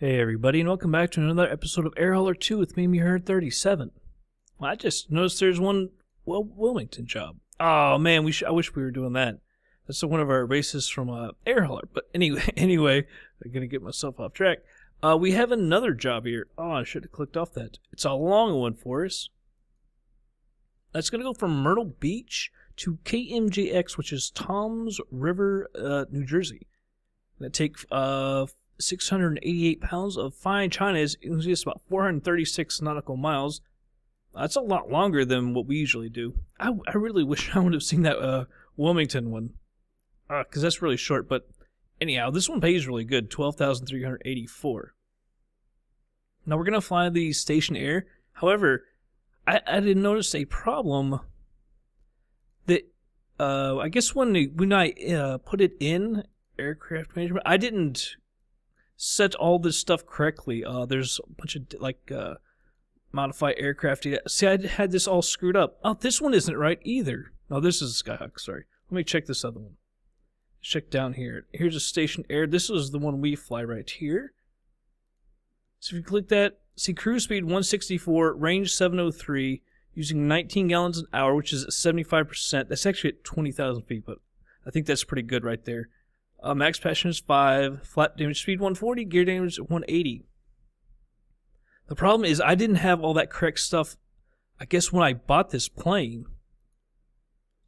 Hey everybody, and welcome back to another episode of Air Hauler 2 with me, KMYR 37. Well, I just noticed there's one Wilmington job. Oh man, I wish we were doing that. That's one of our races from Air Hauler. But anyway, I'm gonna get myself off track. We have another job here. Oh, I should have clicked off that. It's a long one for us. That's gonna go from Myrtle Beach to KMJX, which is Toms River, New Jersey. That take 688 pounds of fine china is just about 436 nautical miles. That's a lot longer than what we usually do. I really wish I would have seen that Wilmington one, because that's really short. But anyhow, this one pays really good, 12,384. Now we're gonna fly the Stationair. However, I did notice a problem that I guess when I put it in aircraft management, I didn't set all this stuff correctly. There's a bunch of modify aircraft data. See, I had this all screwed up. Oh, this one isn't right either. No, this is Skyhawk. Sorry. Let me check this other one. Check down here. Here's a Stationair. This is the one we fly right here. So if you click that, see cruise speed 164, range 703, using 19 gallons an hour, which is at 75%. That's actually at 20,000 feet, but I think that's pretty good right there. Max passenger is 5, flat damage speed 140, gear damage 180. The problem is I didn't have all that correct stuff, I guess, when I bought this plane.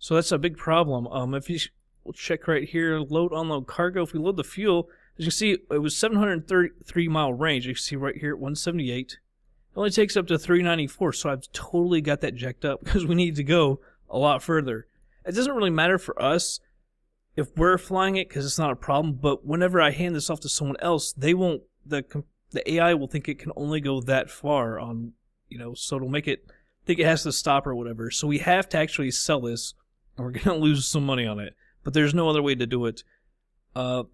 So that's a big problem. We'll check right here, load, unload cargo. If we load the fuel, as you can see, it was 733 mile range. You can see right here at 178. It only takes up to 394, so I've totally got that jacked up because we need to go a lot further. It doesn't really matter for us if we're flying it, because it's not a problem, but whenever I hand this off to someone else, they won't, the AI will think it can only go that far on, so it'll make it think it has to stop or whatever. So we have to actually sell this, and we're going to lose some money on it, but there's no other way to do it.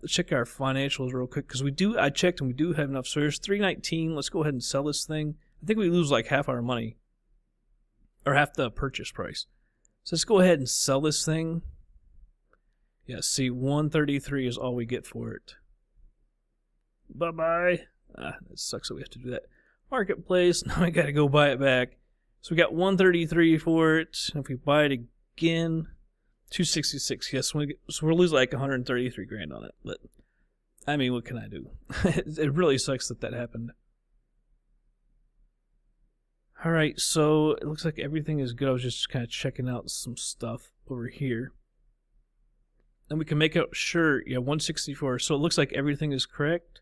Check our financials real quick, because I checked and we do have enough. So here's 319. Let's go ahead and sell this thing. I think we lose like half our money, or half the purchase price. So let's go ahead and sell this thing. Yeah, see, 133 is all we get for it. Bye-bye. That sucks that we have to do that. Marketplace, now I gotta go buy it back. So we got 133 for it. If we buy it again, 266. Yes, so we'll lose like 133 grand on it. But, I mean, what can I do? It really sucks that happened. Alright, so it looks like everything is good. I was just kind of checking out some stuff over here. And we can make out sure, yeah, 164. So it looks like everything is correct.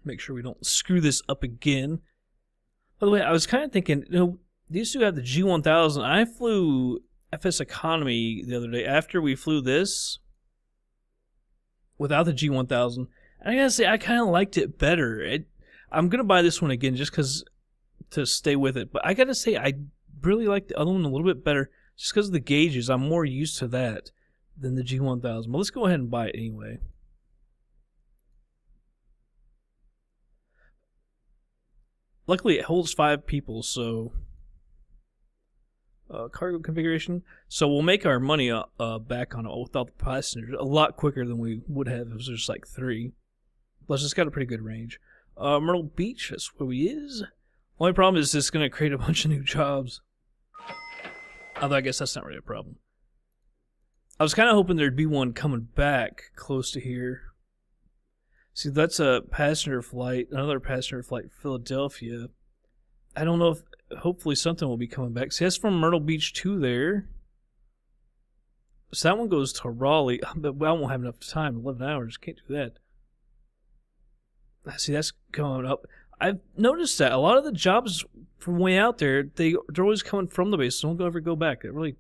Make sure we don't screw this up again. By the way, I was kind of thinking, these two have the G1000. I flew FS Economy the other day after we flew this without the G1000. And I gotta say, I kind of liked it better. I'm gonna buy this one again just because to stay with it. But I gotta say, I really like the other one a little bit better. Just because of the gauges, I'm more used to that than the G1000. But let's go ahead and buy it anyway. Luckily, it holds 5 people, so... cargo configuration. So we'll make our money back on it without the passengers a lot quicker than we would have if it was just like 3. Plus, it's got a pretty good range. Myrtle Beach, that's where we is. Only problem is it's going to create a bunch of new jobs. Although I guess that's not really a problem. I was kind of hoping there'd be one coming back close to here. See, that's a passenger flight, another passenger flight, Philadelphia. I don't know if, hopefully something will be coming back. See, that's from Myrtle Beach to there. So that one goes to Raleigh, but I won't have enough time, 11 hours, can't do that. See, that's coming up. I've noticed that a lot of the jobs from way out there, they're always coming from the base, so don't ever go back. It really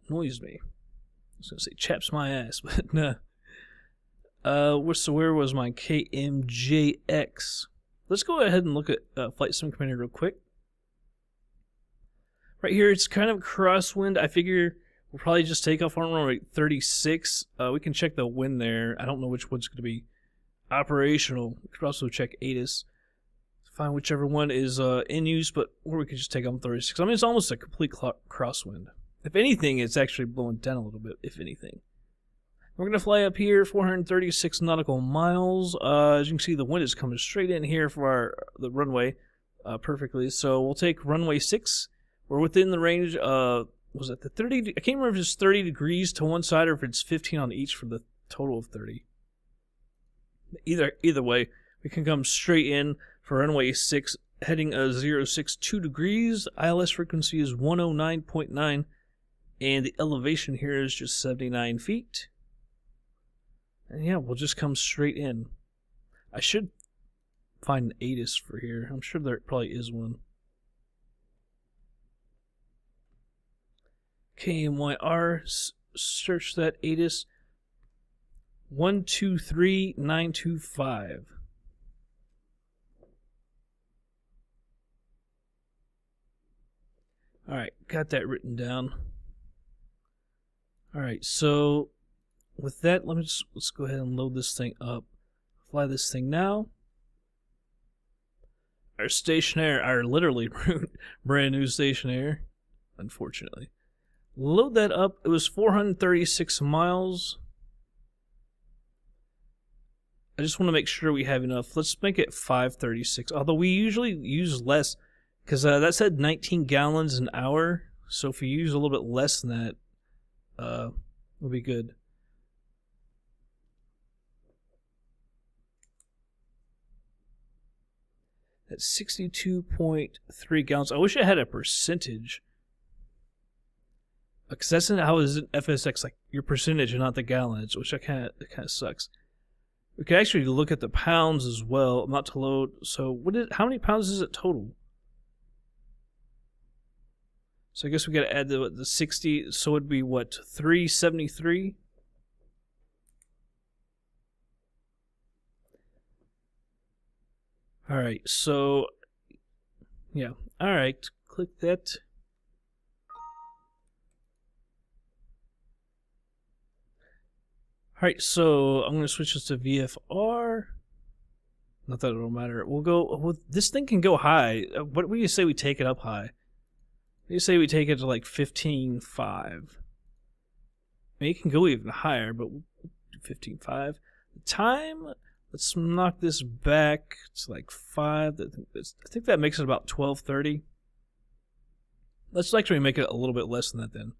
annoys me. I was going to say chaps my ass, but no. So where was my KMJX? Let's go ahead and look at Flight Sim Commander real quick. Right here, it's kind of crosswind. I figure we'll probably just take off on runway 36. We can check the wind there. I don't know which one's going to be operational. We could also check Addons. Find whichever one is in use, or we could just take on 36. I mean, it's almost a complete crosswind. If anything, it's actually blowing down a little bit, if anything. We're going to fly up here 436 nautical miles. As you can see, the wind is coming straight in here for the runway perfectly. So we'll take runway 6. We're within the range of, was it the 30? I can't remember if it's 30 degrees to one side or if it's 15 on each for the total of 30. Either way, we can come straight in for runway 6, heading 062 degrees. ILS frequency is 109.9, and the elevation here is just 79 feet. And yeah, we'll just come straight in. I should find an Addons for here. I'm sure there probably is one. KMYR, search that Addons. 123925. Alright, got that written down. Alright, so with that, let's go ahead and load this thing up. Fly this thing now. Our Stationair, our literally brand new Stationair, unfortunately. Load that up. It was 436 miles. I just want to make sure we have enough. Let's make it 536. Although we usually use less, because that said 19 gallons an hour. So if we use a little bit less than that, we'll be good. That's 62.3 gallons. I wish I had a percentage. Because that's how is it FSX, like your percentage and not the gallons, which it kind of sucks. We can actually look at the pounds as well, not to load. So how many pounds is it total? So I guess we got to add the 60, so it'd be what, 373? Alright, so, yeah. Alright, click that. Alright, so I'm going to switch this to VFR. Not that it'll matter. We'll go, well, this thing can go high. What do you say we take it up high? What do you say we take it to like 15.5? I mean, it can go even higher, but we'll do 15.5. The time, let's knock this back to like 5. I think that makes it about 12:30. Let's actually make it a little bit less than that then.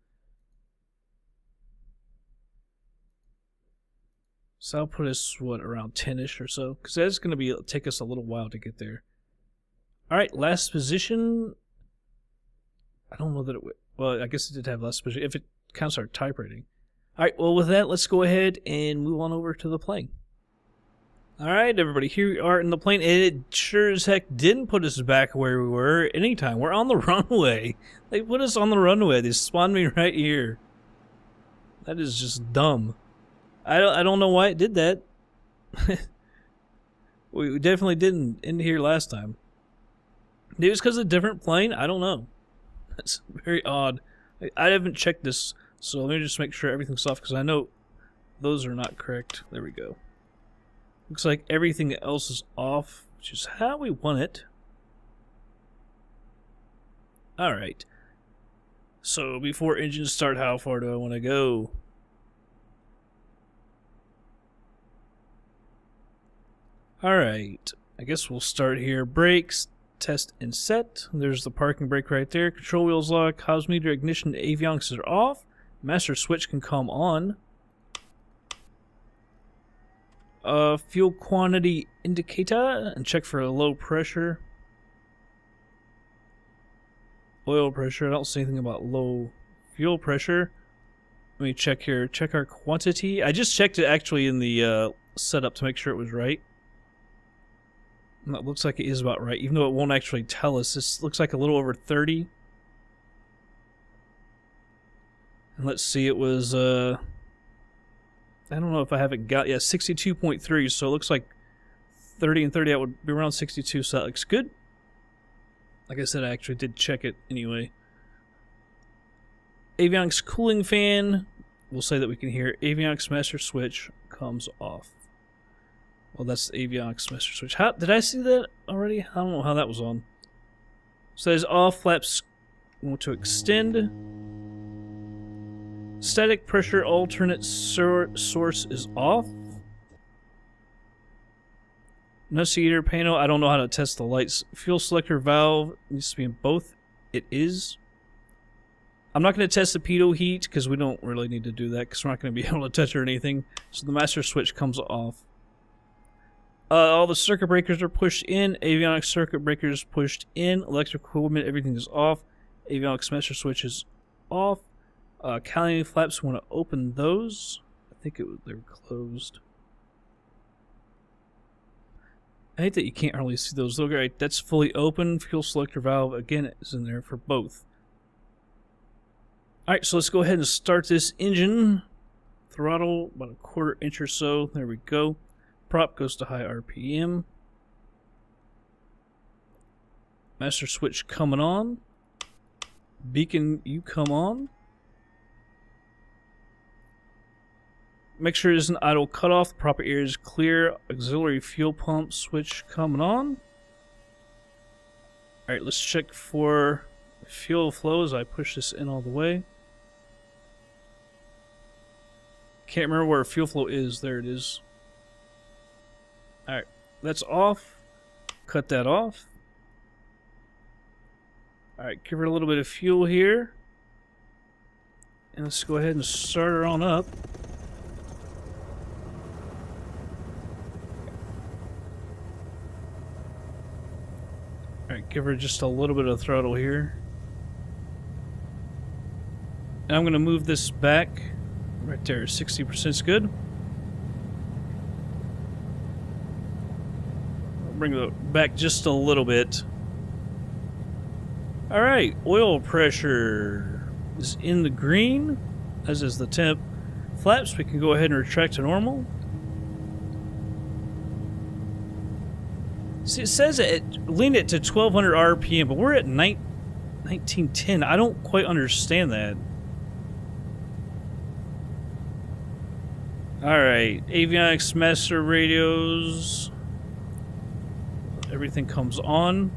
So I'll put us, what, around 10-ish or so? Because that's going to take us a little while to get there. Alright, last position. I don't know that it would. Well, I guess it did have last position, if it counts our type rating. Alright, well with that, let's go ahead and move on over to the plane. Alright, everybody, here we are in the plane. It sure as heck didn't put us back where we were anytime. We're on the runway. They put us on the runway. They spawned me right here. That is just dumb. I don't know why it did that. We definitely didn't end here last time. Maybe it's because of a different plane? I don't know. That's very odd. I haven't checked this, so let me just make sure everything's off, because I know those are not correct. There we go. Looks like everything else is off, which is how we want it. Alright. So before engines start, how far do I want to go? Alright, I guess we'll start here. Brakes, test and set. There's the parking brake right there. Control wheels lock, house meter, ignition, avionics are off. Master switch can come on. Fuel quantity indicator, and check for a low pressure. Oil pressure, I don't see anything about low fuel pressure. Let me check here, check our quantity. I just checked it actually in the setup to make sure it was right. And that looks like it is about right, even though it won't actually tell us. This looks like a little over 30. And let's see, it was, I don't know if I haven't got, yeah, 62.3, so it looks like 30 and 30 out would be around 62, so that looks good. Like I said, I actually did check it anyway. Avionics cooling fan, we'll say that we can hear avionics master switch comes off. Well, that's the avionics master switch. How did I see that already? I don't know how that was on. So there's off, flaps want to extend. Static pressure alternate source is off. Annunciator panel, I don't know how to test the lights. Fuel selector valve needs to be in both. It is. I'm not going to test the pitot heat because we don't really need to do that because we're not going to be able to touch or anything. So the master switch comes off. All the circuit breakers are pushed in. Avionics circuit breakers pushed in. Electric equipment, everything is off. Avionics master switch is off. Cowling flaps, we want to open those. I think they were closed. I hate that you can't hardly see those. Look, right, that's fully open. Fuel selector valve, again, is in there for both. Alright, so let's go ahead and start this engine. Throttle, about a 1/4 inch or so. There we go. Prop goes to high RPM. Master switch coming on. Beacon, you come on. Make sure it isn't idle cutoff. The proper air is clear. Auxiliary fuel pump switch coming on. Alright, let's check for fuel flow as I push this in all the way. Can't remember where fuel flow is. There it is. Alright, that's off. Cut that off. Alright, give her a little bit of fuel here. And let's go ahead and start her on up. Alright, give her just a little bit of throttle here. And I'm going to move this back. Right there, 60% is good. I'll bring it back just a little bit. Alright, oil pressure is in the green, as is the temp. Flaps, we can go ahead and retract to normal. See, it says lean it to 1200 RPM, but we're at 1910. I don't quite understand that. Alright, avionics master radios. Everything comes on.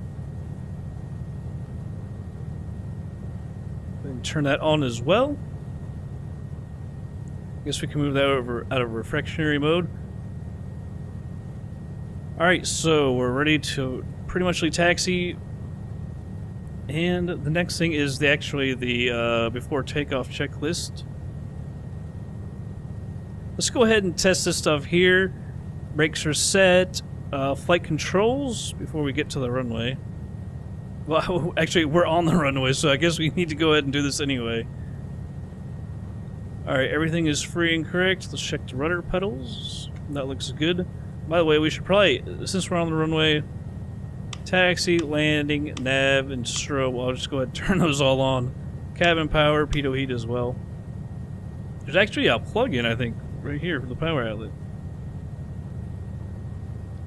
Then turn that on as well. Guess we can move that over out of refractionary mode. Alright, so we're ready to pretty much taxi. And the next thing is the before takeoff checklist. Let's go ahead and test this stuff here. Brakes are set. Flight controls before we get to the runway. Well, actually, we're on the runway, so I guess we need to go ahead and do this anyway. Alright, everything is free and correct. Let's check the rudder pedals. That looks good. By the way, we should probably, since we're on the runway, taxi, landing, nav, and strobe. I'll just go ahead and turn those all on. Cabin power, pitot heat as well. There's actually a plug-in, I think, right here for the power outlet.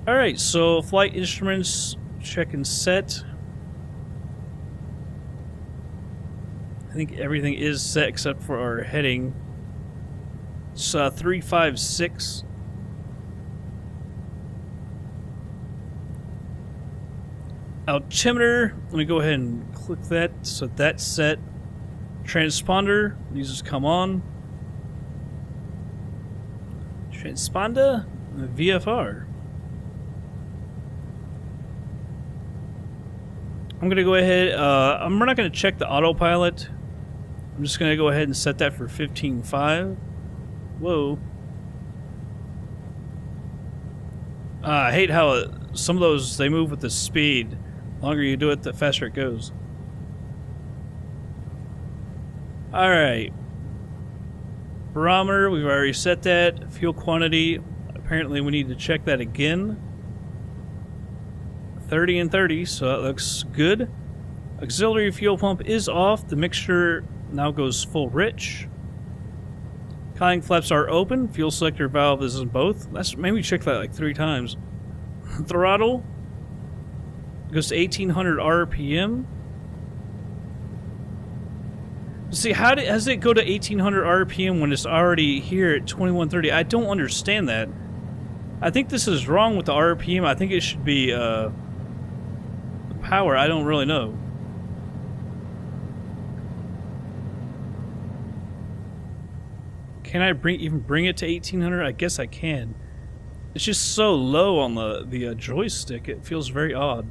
Alright, so flight instruments, check and set. I think everything is set except for our heading. It's 356. Altimeter, let me go ahead and click that, so that's set. Transponder, these just come on. Transponder, VFR. I'm going to go ahead, we're not going to check the autopilot. I'm just going to go ahead and set that for 15.5. Whoa. I hate how some of those, they move with the speed. The longer you do it, the faster it goes. Alright. Barometer, we've already set that. Fuel quantity, apparently we need to check that again. 30 and 30, so that looks good. Auxiliary fuel pump is off. The mixture now goes full rich. Cowling flaps are open. Fuel selector valve is in both. That's, maybe check that like 3 times. Throttle goes to 1800 RPM. See, how does it go to 1800 RPM when it's already here at 2130? I don't understand that. I think this is wrong with the RPM. I think it should be the power. I don't really know. Can I even bring it to 1800? I guess I can. It's just so low on the joystick. It feels very odd.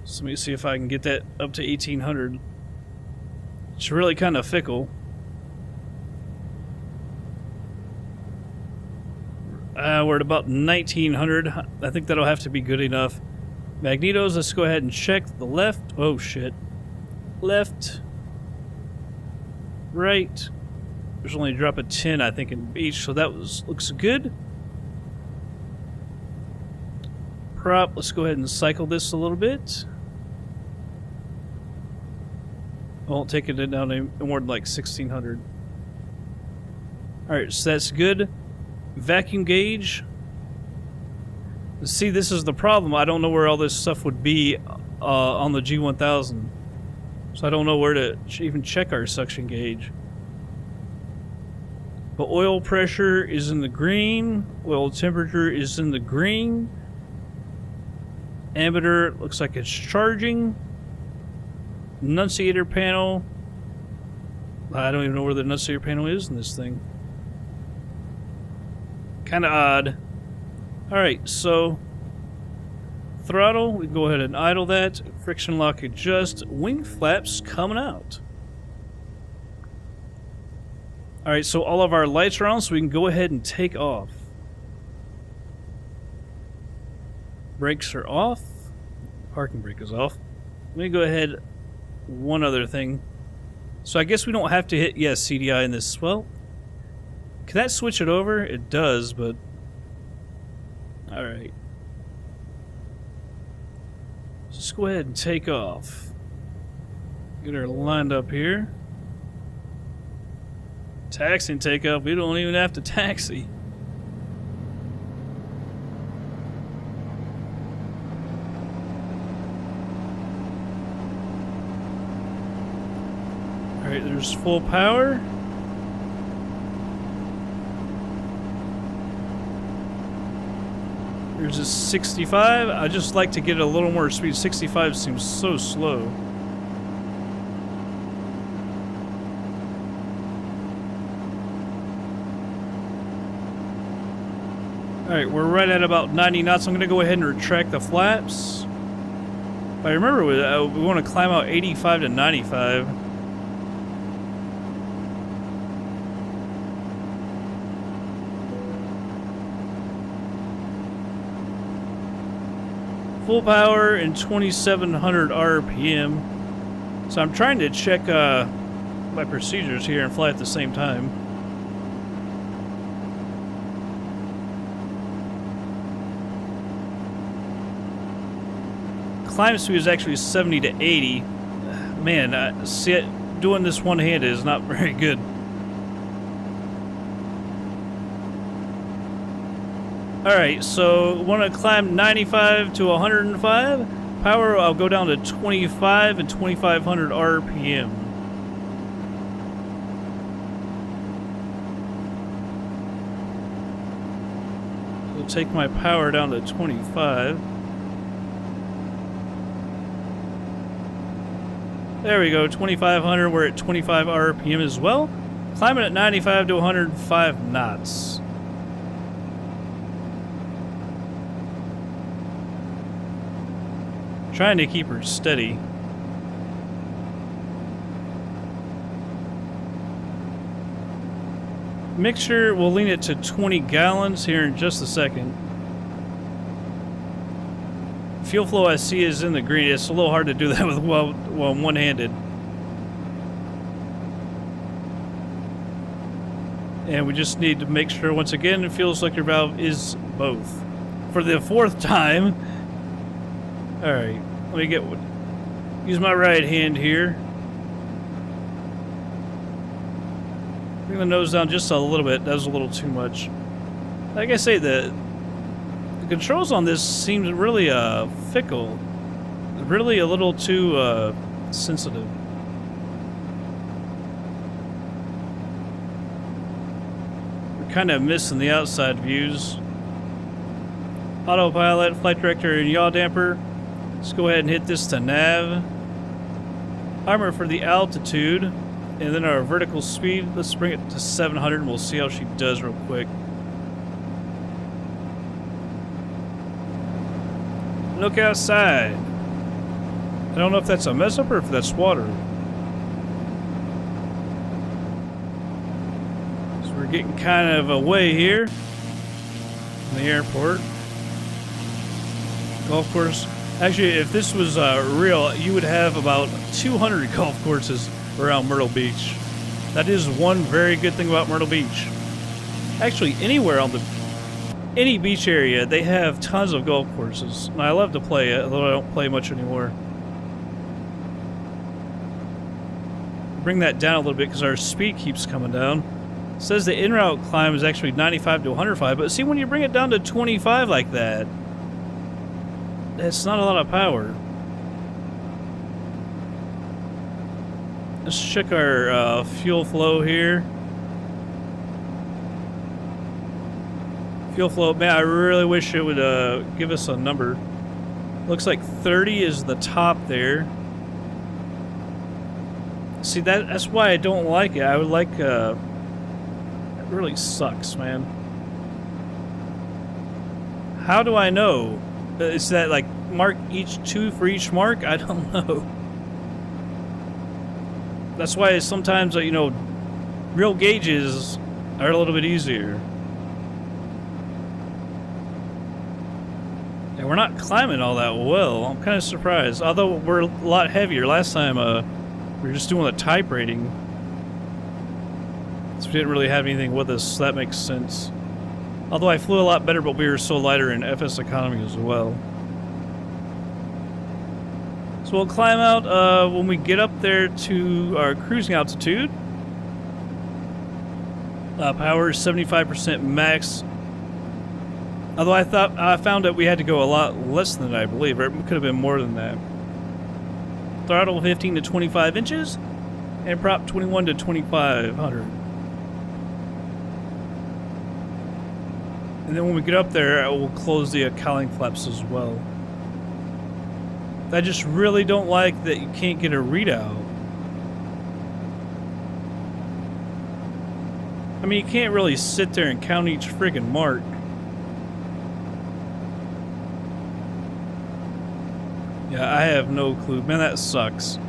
So let me see if I can get that up to 1800. It's really kind of fickle. We're at about 1900. I think that'll have to be good enough. Magnetos, let's go ahead and check the left. Oh shit. Left. Right. There's only a drop of 10, I think, in each, so that looks good. Prop, let's go ahead and cycle this a little bit. I won't take it down to more than like 1600. Alright, so that's good. Vacuum gauge. See, this is the problem. I don't know where all this stuff would be on the G1000. So I don't know where to even check our suction gauge. But oil pressure is in the green. Oil temperature is in the green. Ammeter looks like it's charging. Enunciator panel. I don't even know where the enunciator panel is in this thing. Kind of odd. Alright, so throttle, we can go ahead and idle that. Friction lock adjust. Wing flaps coming out. Alright, so all of our lights are on, so we can go ahead and take off. Brakes are off. Parking brake is off. Let me go ahead. One other thing. So I guess we don't have to hit, yes, CDI in this. Well, can that switch it over? It does, but... Alright. Let's go ahead and take off. Get her lined up here. Taxi and take off. We don't even have to taxi. Alright, there's full power. There's a 65. I just like to get a little more speed. 65 seems so slow. Alright, we're right at about 90 knots. I'm going to go ahead and retract the flaps. If I remember, we want to climb out 85 to 95. Full power and 2700 RPM. So I'm trying to check my procedures here and fly at the same time. Climb speed is actually 70 to 80. Man, see it, doing this one-handed is not very good. Alright, so want to climb 95 to 105. Power, I'll go down to 25 and 2500 RPM. So take my power down to 25. There we go, 2500. We're at 25 RPM as well. Climbing at 95 to 105 knots. Trying to keep her steady. Mixture, we'll lean it to 20 gallons here in just a second. Fuel flow I see is in the green. It's a little hard to do that with one-handed. And we just need to make sure, once again, the fuel selector valve is both. For the fourth time. Alright, let me use my right hand here. Bring the nose down just a little bit. That was a little too much. Like I say, the controls on this seems really fickle. Really a little too sensitive. We're kind of missing the outside views. Autopilot, flight director, and yaw damper. Let's go ahead and hit this to nav. armor for the altitude, and then our vertical speed. Let's bring it to 700 and we'll see how she does real quick. Look outside. I don't know if that's a mess up or if that's water. So we're getting kind of away here from the airport. Golf course. Actually, if this was real, you would have about 200 golf courses around Myrtle Beach. That is one very good thing about Myrtle Beach. Actually, anywhere on any beach area, they have tons of golf courses. And I love to play it, although I don't play much anymore. Bring that down a little bit because our speed keeps coming down. It says the in-route climb is actually 95 to 105, but see, when you bring it down to 25 like that, it's not a lot of power. Let's check our fuel flow here. Fuel flow, man, I really wish it would give us a number. Looks like 30 is the top there. See, that's why I don't like it. I would like, it really sucks, man. How do I know? Is that like mark each 2 for each mark? I don't know. That's why sometimes, you know, real gauges are a little bit easier. And we're not climbing all that well. I'm kind of surprised. Although we're a lot heavier. Last time we were just doing the type rating. So we didn't really have anything with us, so that makes sense. Although I flew a lot better, but we were so lighter in FS economy as well. So we'll climb out when we get up there to our cruising altitude. Power is 75% max. Although I found that we had to go a lot less than that, I believe. Or it could have been more than that. Throttle 15 to 25 inches. And prop 21 to 2500. And then when we get up there, we'll close the cowling flaps as well. I just really don't like that you can't get a readout. I mean, you can't really sit there and count each friggin' mark. Yeah, I have no clue. Man, that sucks.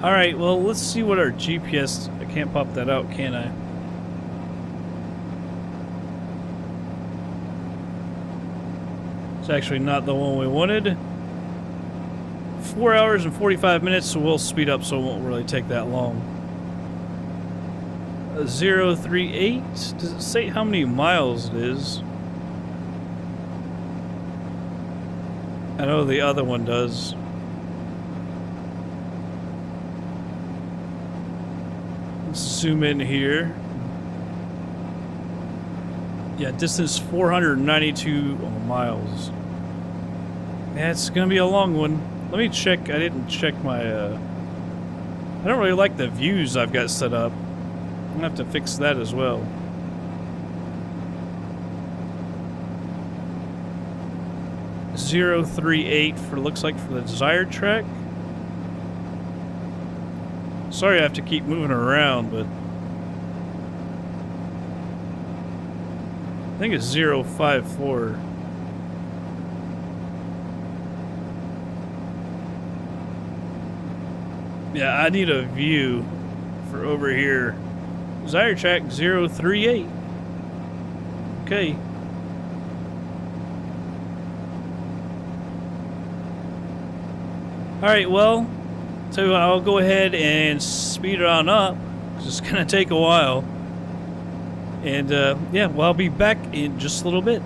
Alright, well, let's see what our GPS... I can't pop that out, can I? It's actually not the one we wanted. 4 hours and 45 minutes, so we'll speed up so it won't really take that long. 038. Does it say how many miles it is? I know the other one does. Let's zoom in here. Yeah, distance 492 miles. Yeah, it's gonna be a long one. Let me check. I didn't check my. I don't really like the views I've got set up. I'm gonna have to fix that as well. .038 for looks like for the desired track. Sorry, I have to keep moving around, but. I think it's 054. Yeah, I need a view for over here. Desired track 038. Okay. Alright, well, so I'll go ahead and speed it on up. It's gonna take a while. And, yeah, well, I'll be back in just a little bit.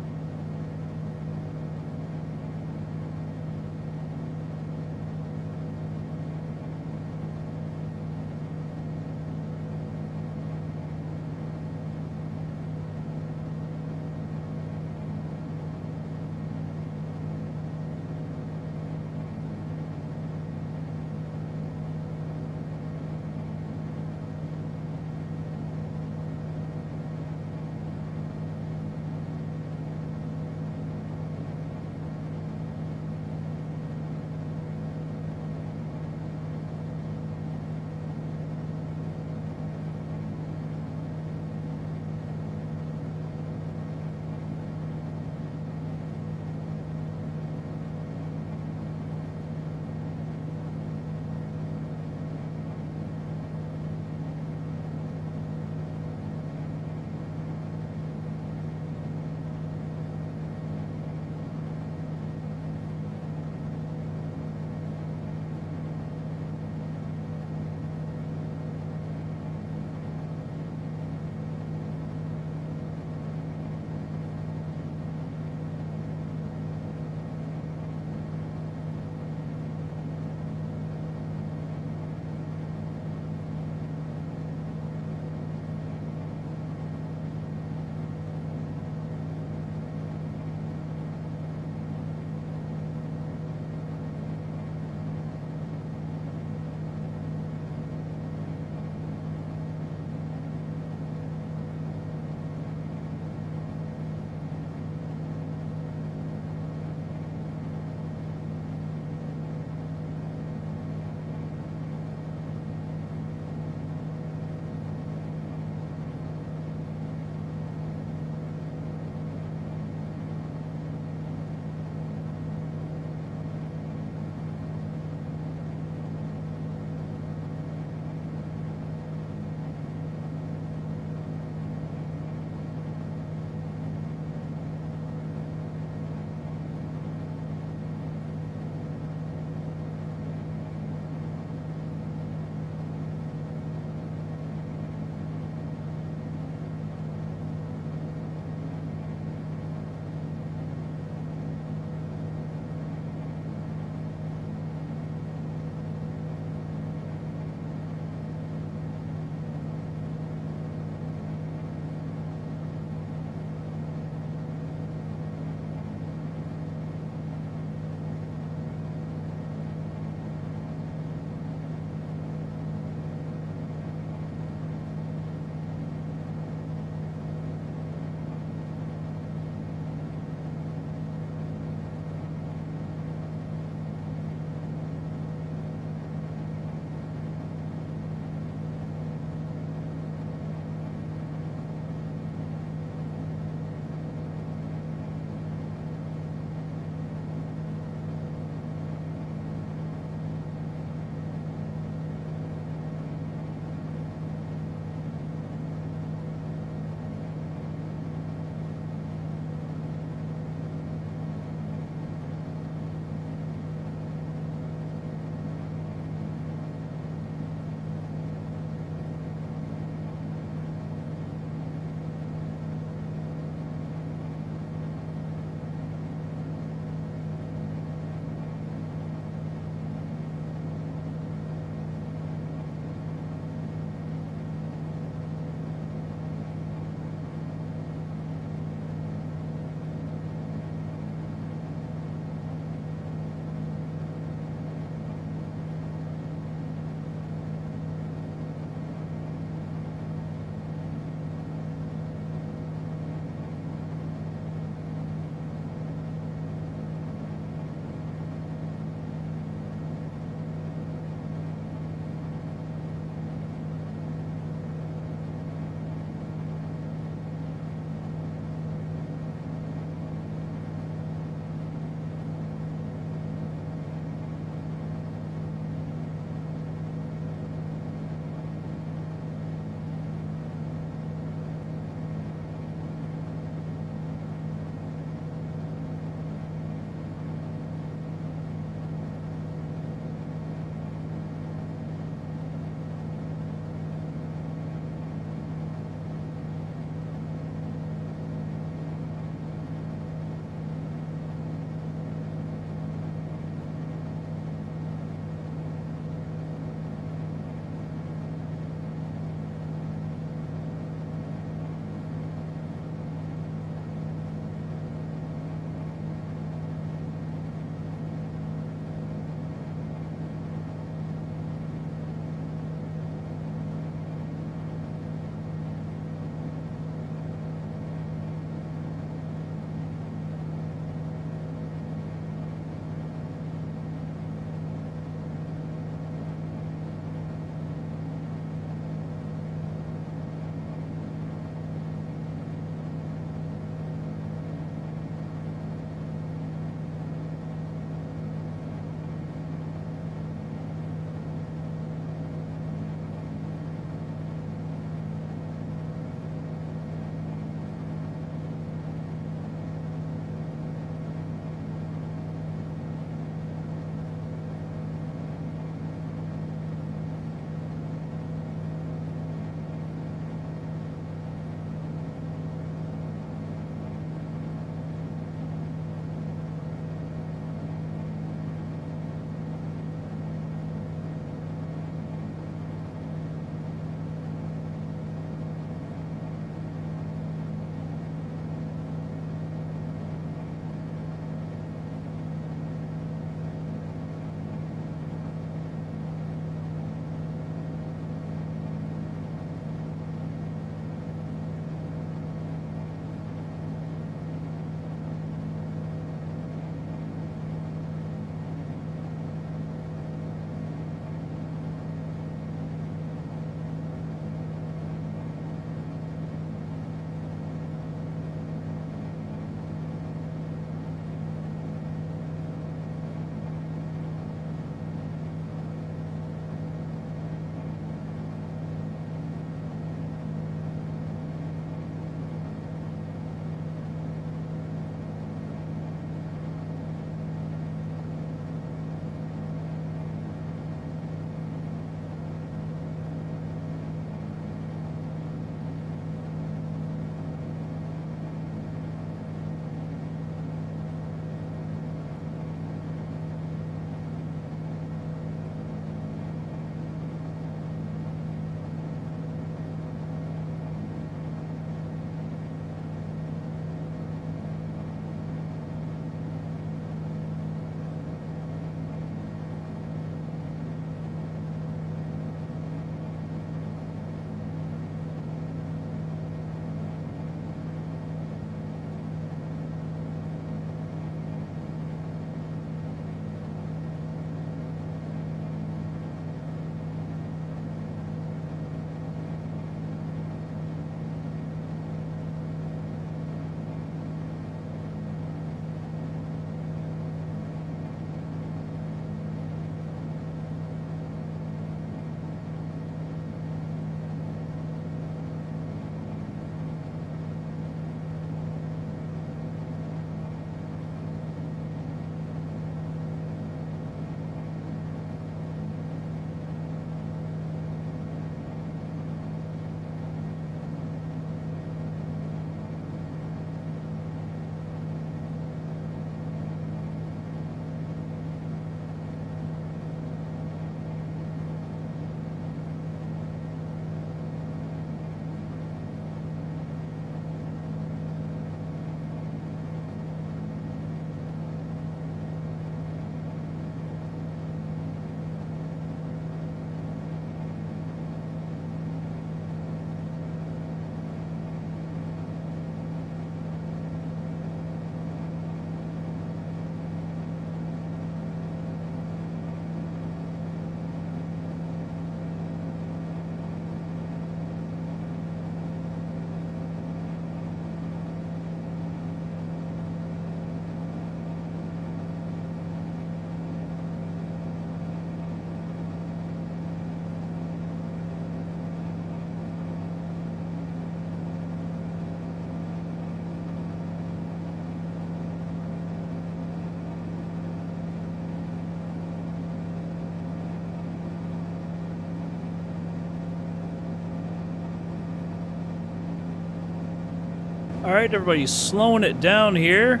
Alright, everybody's slowing it down here.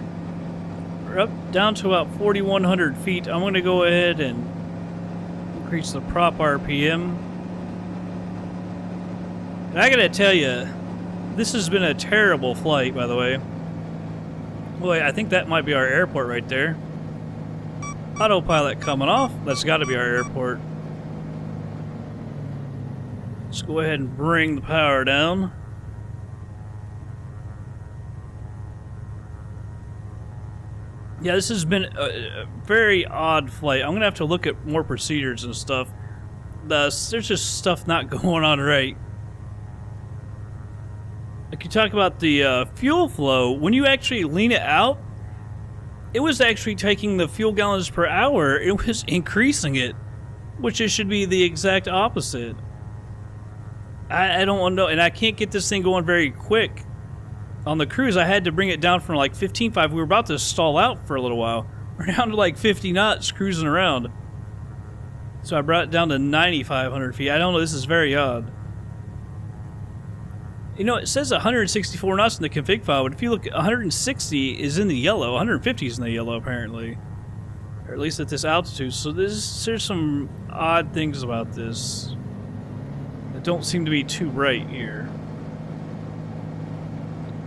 We're up down to about 4,100 feet. I'm going to go ahead and increase the prop RPM. And I gotta tell you, this has been a terrible flight, by the way. Boy, I think that might be our airport right there. Autopilot coming off. That's got to be our airport. Let's go ahead and bring the power down. Yeah, this has been a very odd flight. I'm going to have to look at more procedures and stuff. There's just stuff not going on right. Like you talk about the fuel flow, when you actually lean it out, it was actually taking the fuel gallons per hour, it was increasing it, which it should be the exact opposite. I don't want to know, and I can't get this thing going very quick. On the cruise, I had to bring it down from like 15.5. We were about to stall out for a little while. We're down to like 50 knots cruising around. So I brought it down to 9,500 feet. I don't know, this is very odd. You know, it says 164 knots in the config file, but if you look, 160 is in the yellow, 150 is in the yellow apparently. Or at least at this altitude. So there's some odd things about this that don't seem to be too right here.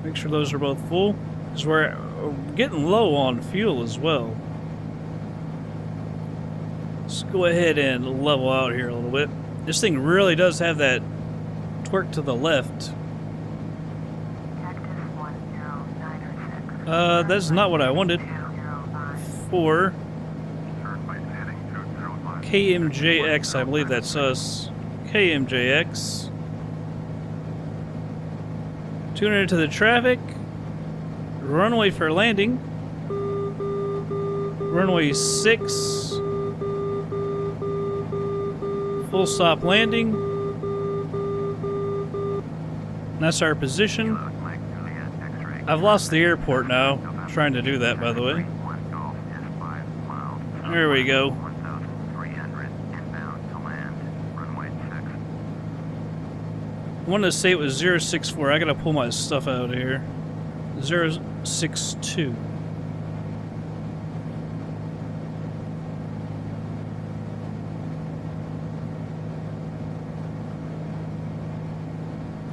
Make sure those are both full, because we're getting low on fuel as well. Let's go ahead and level out here a little bit. This thing really does have that twerk to the left. That's not what I wanted. For KMJX, I believe that's us. KMJX. Tune into the traffic. Runway for landing. Runway 6. Full stop landing. That's our position. I've lost the airport now. I'm trying to do that, by the way. There we go. I wanted to say it was 064. I gotta pull my stuff out of here. 062.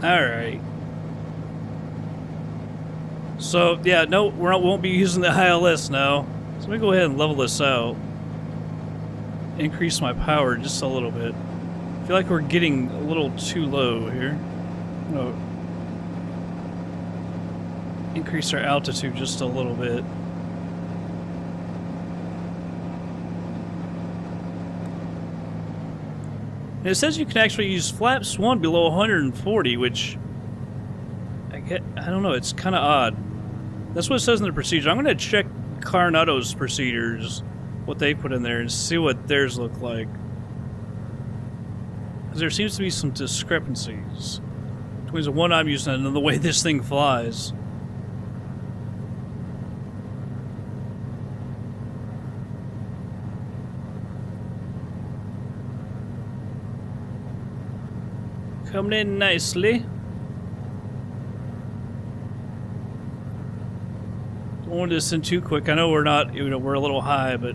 Alright. So, yeah, no, won't be using the ILS now. So let me go ahead and level this out. Increase my power just a little bit. I feel like we're getting a little too low here. No. Increase our altitude just a little bit. And it says you can actually use flaps 1 below 140, which I don't know, it's kind of odd. That's what it says in the procedure. I'm going to check Carenado's procedures, what they put in there, and see what theirs look like. Because there seems to be some discrepancies between the one I'm using and the way this thing flies. Coming in nicely. Don't want this in too quick. I know we're not, we're a little high, but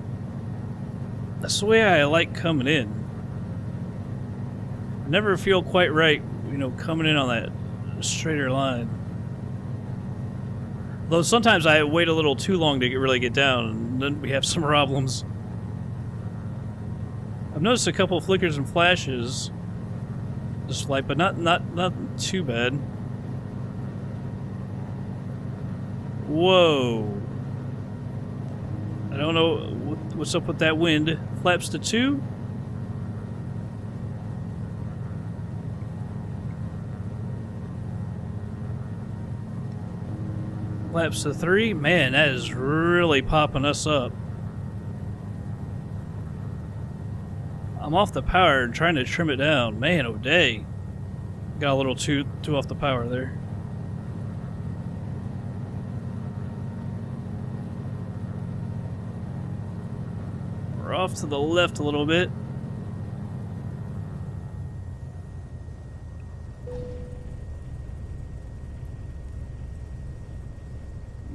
that's the way I like coming in. I never feel quite right, coming in on that straighter line. Though sometimes I wait a little too long to really get down, and then we have some problems. I've noticed a couple of flickers and flashes this flight, but not too bad. Whoa. I don't know what's up with that wind. Flaps to 2. Flaps to 3. Man, that is really popping us up. I'm off the power and trying to trim it down. Man, oh day. Got a little too off the power there. We're off to the left a little bit.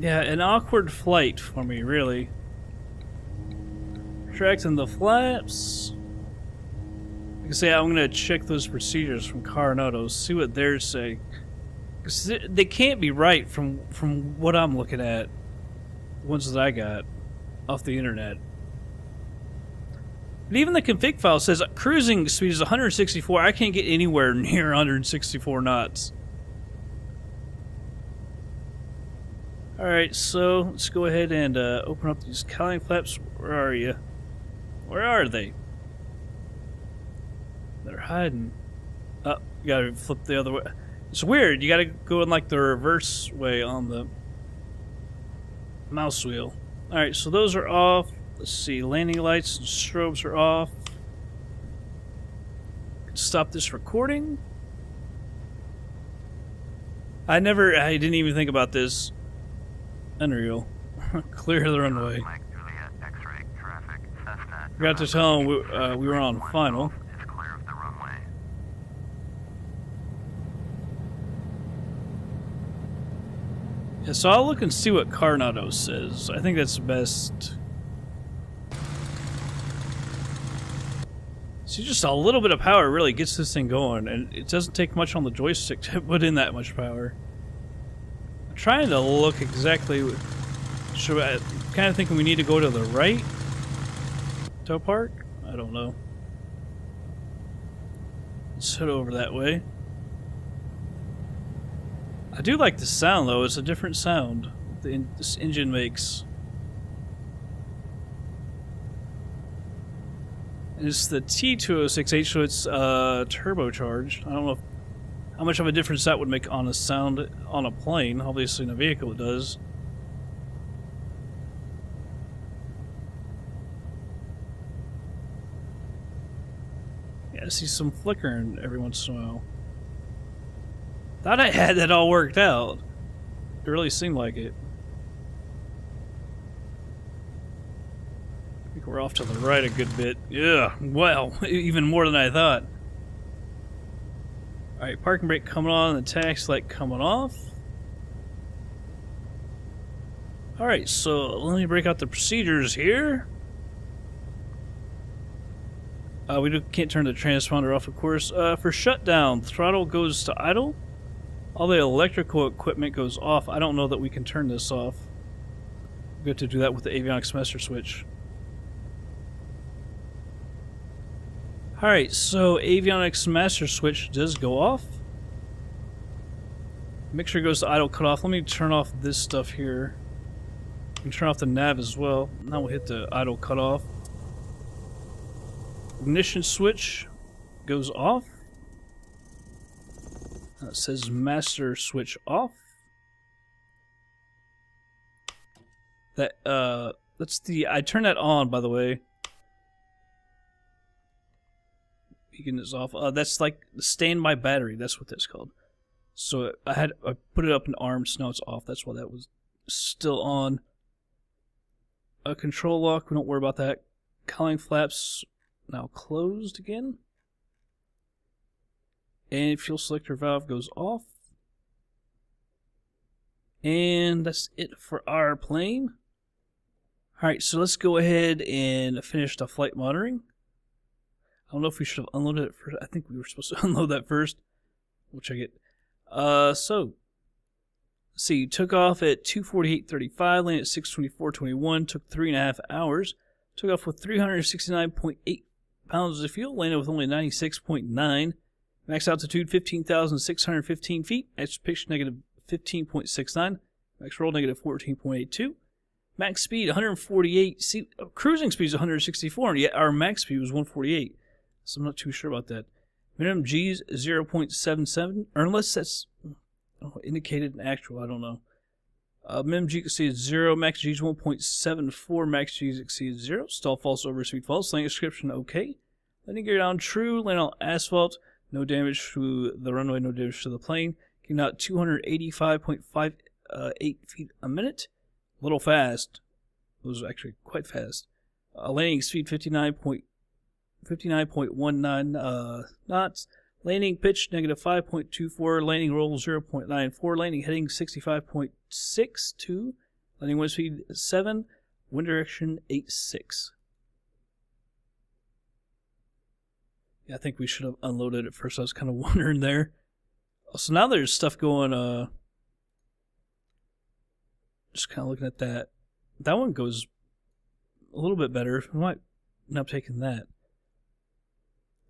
Yeah, an awkward flight for me, really. Retracting the flaps. Like I say, I'm gonna check those procedures from Carenado, see what theirs say. Because they can't be right from what I'm looking at. The ones that I got off the internet. But even the config file says cruising speed is 164. I can't get anywhere near 164 knots. Alright, so let's go ahead and open up these cowling flaps. Where are you? Where are they? They're hiding. Oh, you gotta flip the other way. It's weird. You gotta go in like the reverse way on the mouse wheel. Alright, so those are off. Let's see. Landing lights and strobes are off. Stop this recording. I didn't even think about this. Unreal. Clear the runway. Forgot to tell him we were on final. Yeah, so I'll look and see what Carenado says. I think that's best. See, just a little bit of power really gets this thing going, and it doesn't take much on the joystick to put in that much power. I'm trying to look exactly. I'm kind of thinking we need to go to the right to park. I don't know. Let's head over that way. I do like the sound though. It's a different sound this engine makes. And it's the T206H, so it's turbocharged. I don't know how much of a difference that would make on a sound on a plane. Obviously in a vehicle it does. Yeah, I see some flickering every once in a while. Thought I had that all worked out. It really seemed like it. I think we're off to the right a good bit. Yeah, well, even more than I thought. Alright, parking brake coming on, the taxi light coming off. Alright, so let me break out the procedures here. We can't turn the transponder off, of course. For shutdown, throttle goes to idle. All the electrical equipment goes off. I don't know that we can turn this off. We have to do that with the avionics master switch. Alright, so avionics master switch does go off. Make sure it goes to idle cutoff. Let me turn off this stuff here. We can turn off the nav as well. Now we'll hit the idle cutoff. Ignition switch goes off. It says master switch off. That's the, I turned that on, by the way. Beacon is off. That's like the standby battery. That's what that's called. So I put it up in arms. Now it's off. That's why that was still on. A control lock. We don't worry about that. Cowling flaps now closed again. And fuel selector valve goes off. And that's it for our plane. Alright, so let's go ahead and finish the flight monitoring. I don't know if we should have unloaded it first. I think we were supposed to unload that first. We'll check it. So, let's see. Took off at 2:48:35, landed at 6:24:21, took 3.5 hours. Took off with 369.8 pounds of fuel, landed with only 96.9. Max altitude 15,615 feet. Max pitch negative 15.69. Max roll negative 14.82. Max speed 148. Cruising speed is 164, and yet our max speed was 148. So I'm not too sure about that. Minimum G's 0.77, or unless that's indicated in actual, I don't know. Minimum G exceeds 0, max G is 1.74, max G exceeds 0. Stall false, over speed false. Landing description okay. Landing gear down true. Land on asphalt. No damage to the runway, no damage to the plane. Getting out 285.58 feet a minute. A little fast. It was actually quite fast. Landing speed 59.19 knots. Landing pitch negative 5.24. Landing roll 0.94. Landing heading 65.62. Landing wind speed 7, wind direction 86. Yeah, I think we should have unloaded at first. I was kind of wondering there. So now there's stuff going, just kind of looking at that. That one goes a little bit better. I might end up taking that.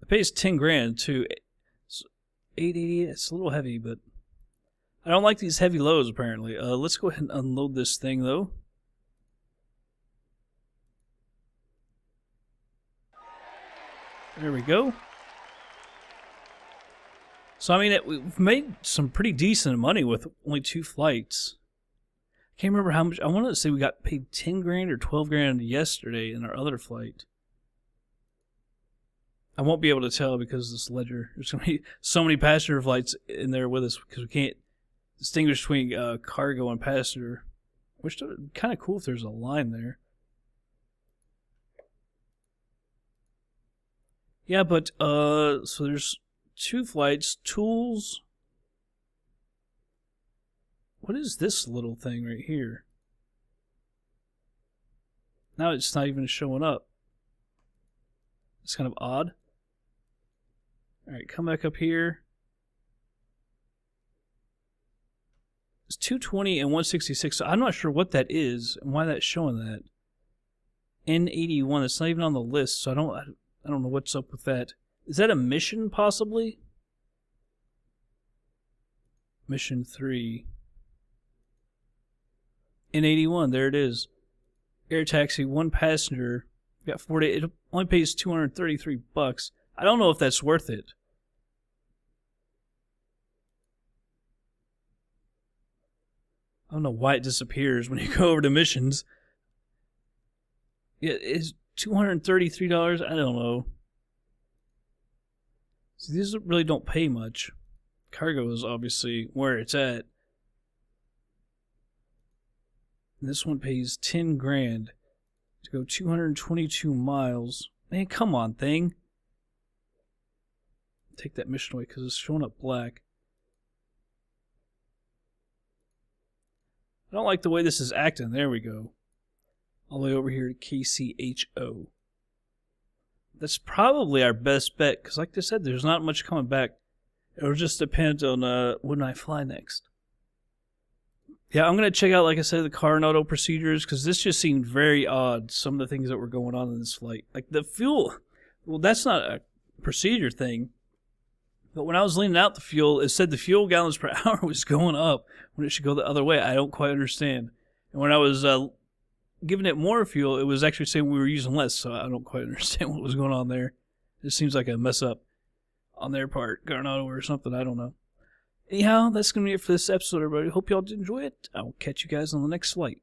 It pays 10 grand too. It's 880. It's a little heavy, but I don't like these heavy loads apparently. Let's go ahead and unload this thing though. There we go. So, I mean, we've made some pretty decent money with only 2 flights. I can't remember how much. I wanted to say we got paid 10 grand or 12 grand yesterday in our other flight. I won't be able to tell because this ledger. There's going to be so many passenger flights in there with us because we can't distinguish between cargo and passenger. Which is kind of cool if there's a line there. Yeah, but, so there's 2 flights, tools. What is this little thing right here? Now it's not even showing up. It's kind of odd. Alright, come back up here. It's 220 and 166, so I'm not sure what that is and why that's showing that. N81, it's not even on the list, so I don't know what's up with that. Is that a mission, possibly? Mission 3. N81, there it is. Air taxi, 1 passenger. Got 40. It only pays $233. I don't know if that's worth it. I don't know why it disappears when you go over to missions. Yeah, it's $233. I don't know. See, these really don't pay much. Cargo is obviously where it's at. And this one pays 10 grand to go 222 miles. Man, come on, thing. Take that mission away because it's showing up black. I don't like the way this is acting. There we go. All the way over here to KCHO. That's probably our best bet because, like I said, there's not much coming back. It'll just depend on when I fly next. Yeah, I'm going to check out, like I said, the Carenado procedures because this just seemed very odd, some of the things that were going on in this flight. Like the fuel, well, that's not a procedure thing. But when I was leaning out the fuel, it said the fuel gallons per hour was going up when it should go the other way. I don't quite understand. And when I was giving it more fuel, it was actually saying we were using less, so I don't quite understand what was going on there. It seems like a mess up on their part, Carenado or something, I don't know. Anyhow, that's going to be it for this episode, everybody. Hope y'all did enjoy it. I will catch you guys on the next flight.